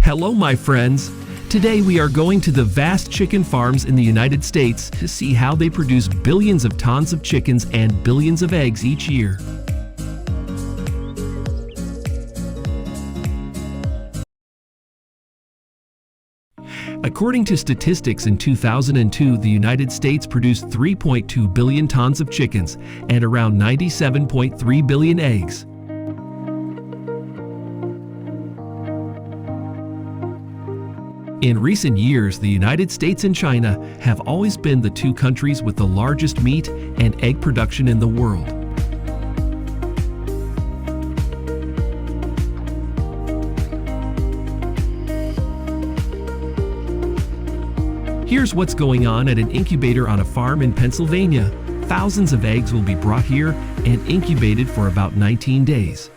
Hello, my friends. Today we are going to the vast chicken farms in the United States to see how they produce billions of tons of chickens and billions of eggs each year. According to statistics in 2002, the United States produced 3.2 billion tons of chickens and around 97.3 billion eggs. In recent years, the United States and China have always been the two countries with the largest meat and egg production in the world. Here's what's going on at an incubator on a farm in Pennsylvania. Thousands of eggs will be brought here and incubated for about 19 days.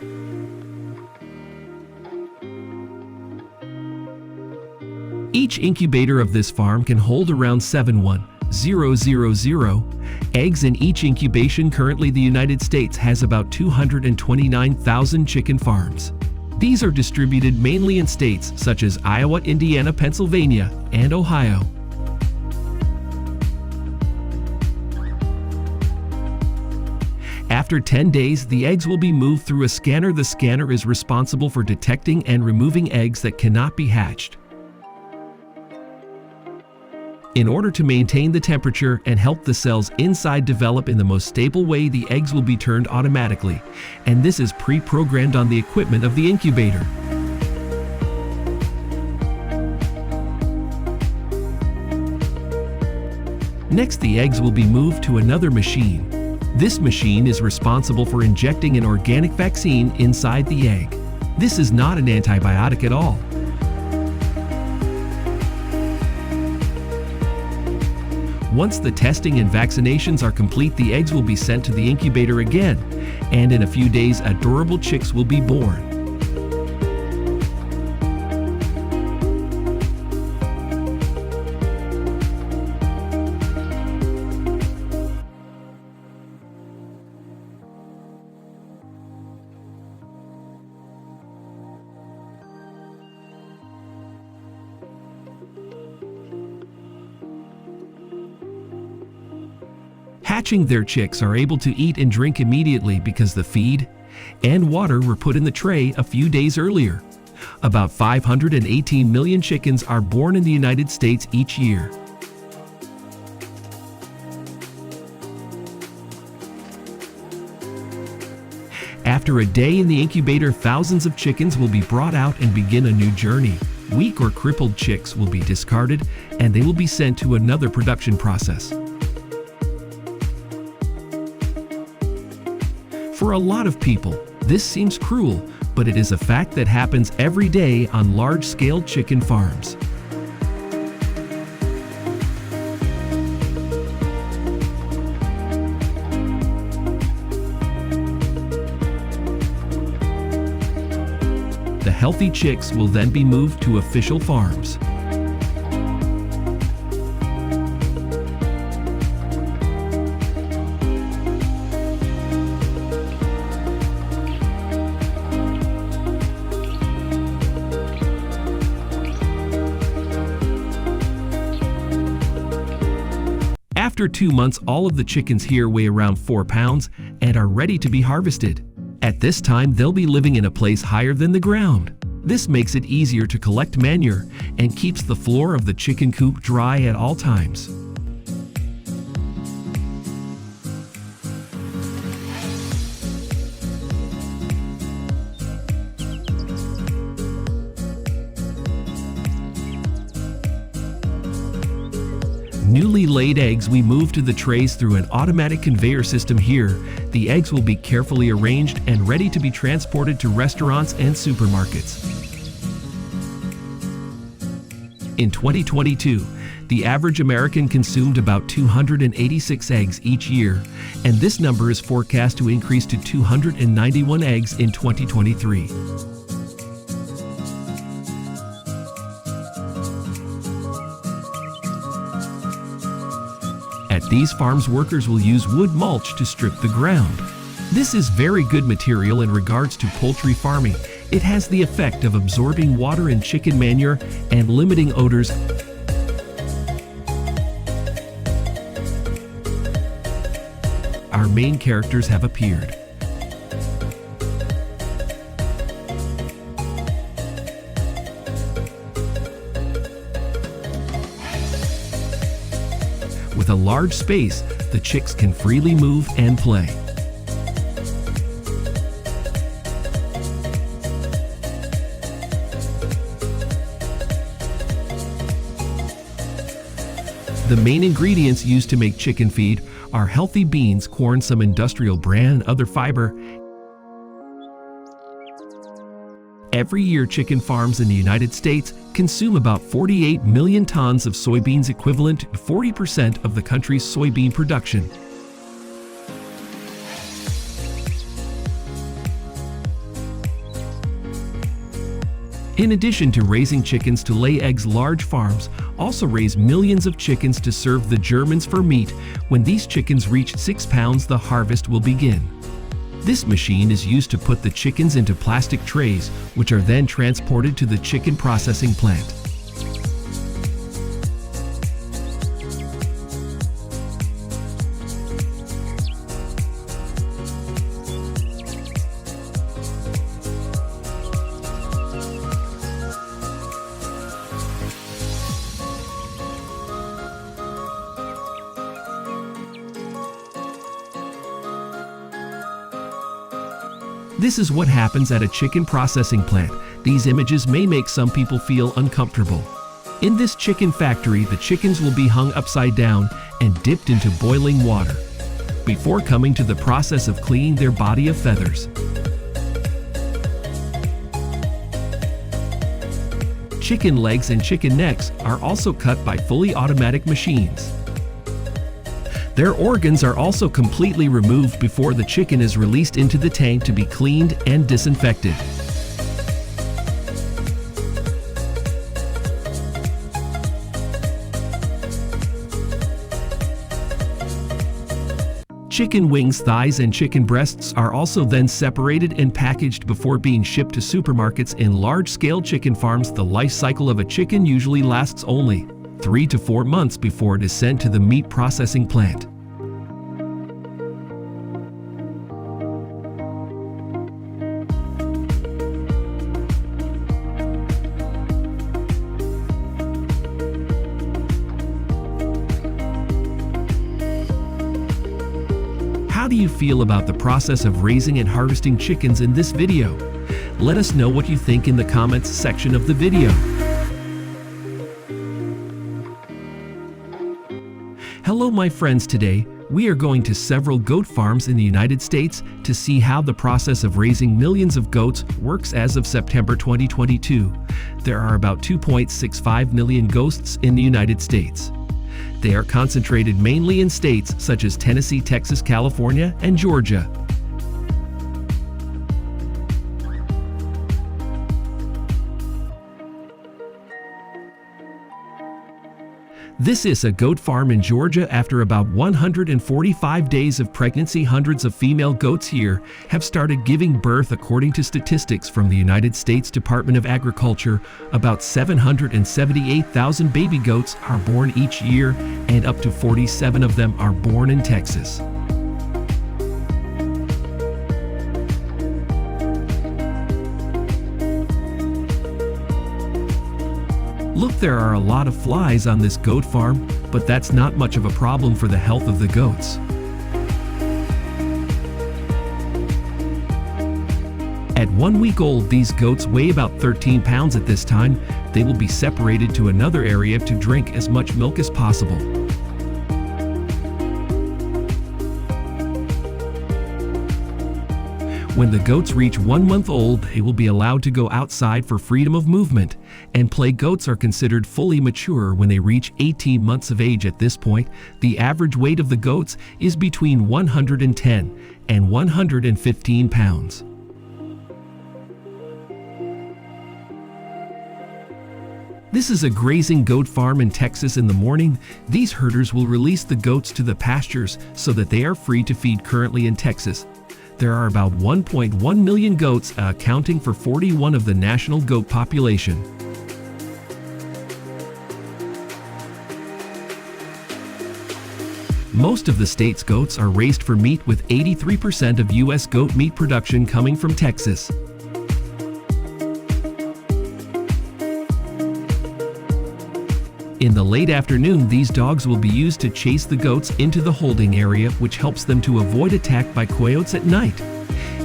Each incubator of this farm can hold around 71000 eggs in each incubation. Currently, the United States has about 229,000 chicken farms. These are distributed mainly in states such as Iowa, Indiana, Pennsylvania, and Ohio. After 10 days, the eggs will be moved through a scanner. The scanner is responsible for detecting and removing eggs that cannot be hatched. In order to maintain the temperature and help the cells inside develop in the most stable way, the eggs will be turned automatically, and this is pre-programmed on the equipment of the incubator. Next, the eggs will be moved to another machine. This machine is responsible for injecting an organic vaccine inside the egg. This is not an antibiotic at all. Once the testing and vaccinations are complete, the eggs will be sent to the incubator again, and in a few days, adorable chicks will be born. Hatching, their chicks are able to eat and drink immediately because the feed and water were put in the tray a few days earlier. About 518 million chickens are born in the United States each year. After a day in the incubator, thousands of chickens will be brought out and begin a new journey. Weak or crippled chicks will be discarded and they will be sent to another production process. For a lot of people, this seems cruel, but it is a fact that happens every day on large-scale chicken farms. The healthy chicks will then be moved to official farms. After 2 months, all of the chickens here weigh around 4 pounds and are ready to be harvested. At this time, they'll be living in a place higher than the ground. This makes it easier to collect manure and keeps the floor of the chicken coop dry at all times. Newly laid eggs we move to the trays through an automatic conveyor system here. The eggs will be carefully arranged and ready to be transported to restaurants and supermarkets. In 2022, the average American consumed about 286 eggs each year, and this number is forecast to increase to 291 eggs in 2023. At these farms, workers will use wood mulch to strip the ground. This is very good material in regards to poultry farming, It has the effect of absorbing water and chicken manure and limiting odors. Our main characters have appeared. With a large space, the chicks can freely move and play. The main ingredients used to make chicken feed are healthy beans, corn, some industrial bran, and other fiber. Every year, chicken farms in the United States consume about 48 million tons of soybeans, equivalent to 40% of the country's soybean production. In addition to raising chickens to lay eggs, large farms also raise millions of chickens to serve the Germans for meat. When these chickens reach 6 pounds, the harvest will begin. This machine is used to put the chickens into plastic trays, which are then transported to the chicken processing plant. This is what happens at a chicken processing plant. These images may make some people feel uncomfortable. In this chicken factory, the chickens will be hung upside down and dipped into boiling water before coming to the process of cleaning their body of feathers. Chicken legs and chicken necks are also cut by fully automatic machines. Their organs are also completely removed before the chicken is released into the tank to be cleaned and disinfected. Chicken wings, thighs, and chicken breasts are also then separated and packaged before being shipped to supermarkets. In large-scale chicken farms, the life cycle of a chicken usually lasts only 3 to 4 months before it is sent to the meat processing plant. How do you feel about the process of raising and harvesting chickens in this video? Let us know what you think in the comments section of the video. Hello my friends, today we are going to several goat farms in the United States to see how the process of raising millions of goats works. As of September 2022, there are about 2.65 million goats in the United States. They are concentrated mainly in states such as Tennessee, Texas, California, and Georgia. This is a goat farm in Georgia. After about 145 days of pregnancy, hundreds of female goats here have started giving birth. According to statistics from the United States Department of Agriculture, about 778,000 baby goats are born each year, and up to 47 of them are born in Texas. Look, there are a lot of flies on this goat farm, but that's not much of a problem for the health of the goats. At 1 week old, these goats weigh about 13 pounds. At this time, they will be separated to another area to drink as much milk as possible. When the goats reach 1 month old, they will be allowed to go outside for freedom of movement and play. Goats are considered fully mature when they reach 18 months of age. At this point, the average weight of the goats is between 110 and 115 pounds. This is a grazing goat farm in Texas. In the morning, these herders will release the goats to the pastures so that they are free to feed. Currently in Texas, There are about 1.1 million goats, accounting for 41% of the national goat population. Most of the state's goats are raised for meat, with 83% of U.S. goat meat production coming from Texas. In the late afternoon, these dogs will be used to chase the goats into the holding area, which helps them to avoid attack by coyotes at night.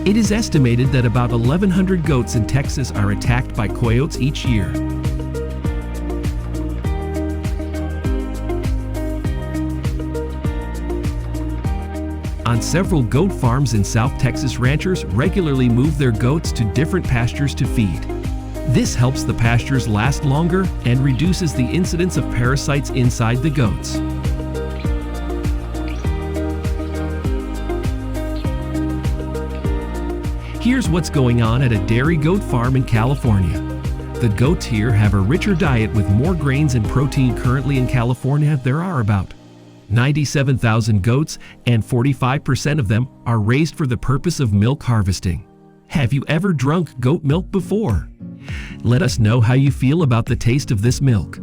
It is estimated that about 1,100 goats in Texas are attacked by coyotes each year. On several goat farms in South Texas, ranchers regularly move their goats to different pastures to feed. This helps the pastures last longer and reduces the incidence of parasites inside the goats. Here's what's going on at a dairy goat farm in California. The goats here have a richer diet with more grains and protein. Currently in California, there are about 97,000 goats, and 45% of them are raised for the purpose of milk harvesting. Have you ever drunk goat milk before? Let us know how you feel about the taste of this milk.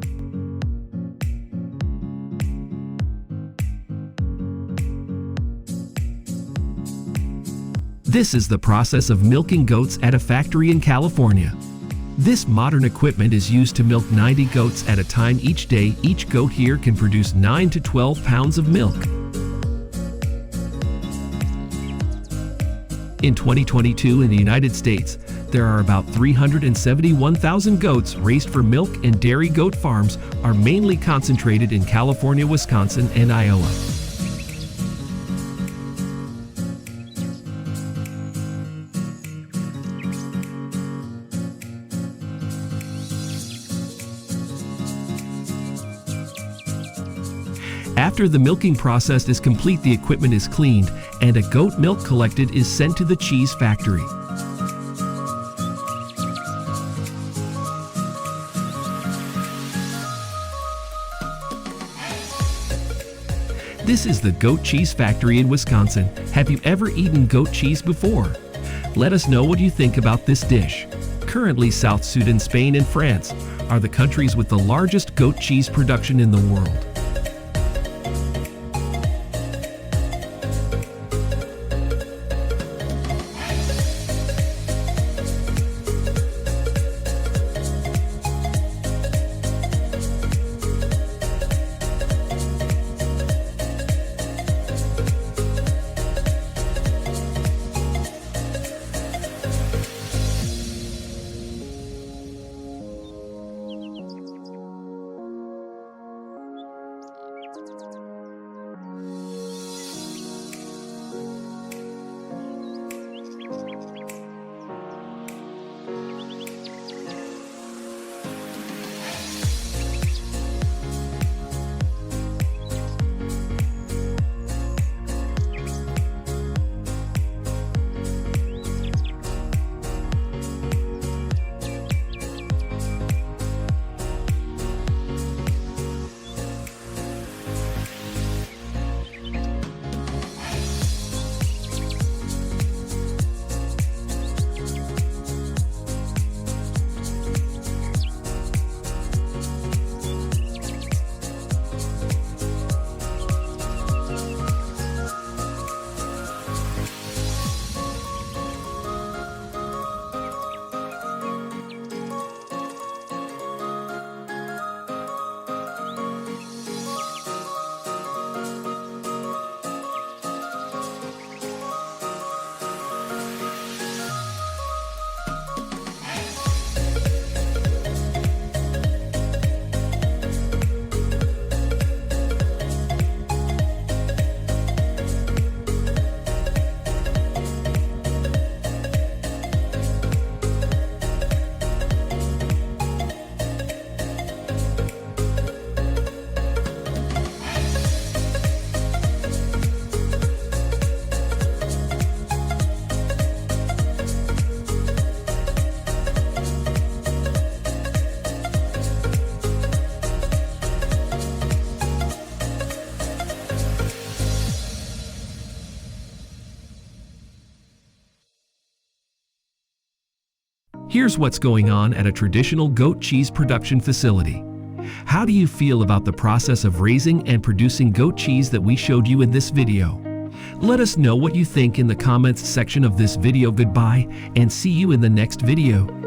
This is the process of milking goats at a factory in California. This modern equipment is used to milk 90 goats at a time each day. Each goat here can produce 9 to 12 pounds of milk. In 2022 in the United States, there are about 371,000 goats raised for milk, and dairy goat farms are mainly concentrated in California, Wisconsin, and Iowa. After the milking process is complete, the equipment is cleaned and a goat milk collected is sent to the cheese factory. This is the goat cheese factory in Wisconsin. Have you ever eaten goat cheese before? Let us know what you think about this dish. Currently, South Sudan, Spain, and France are the countries with the largest goat cheese production in the world. Here's what's going on at a traditional goat cheese production facility. How do you feel about the process of raising and producing goat cheese that we showed you in this video? Let us know what you think in the comments section of this video. Goodbye, and see you in the next video.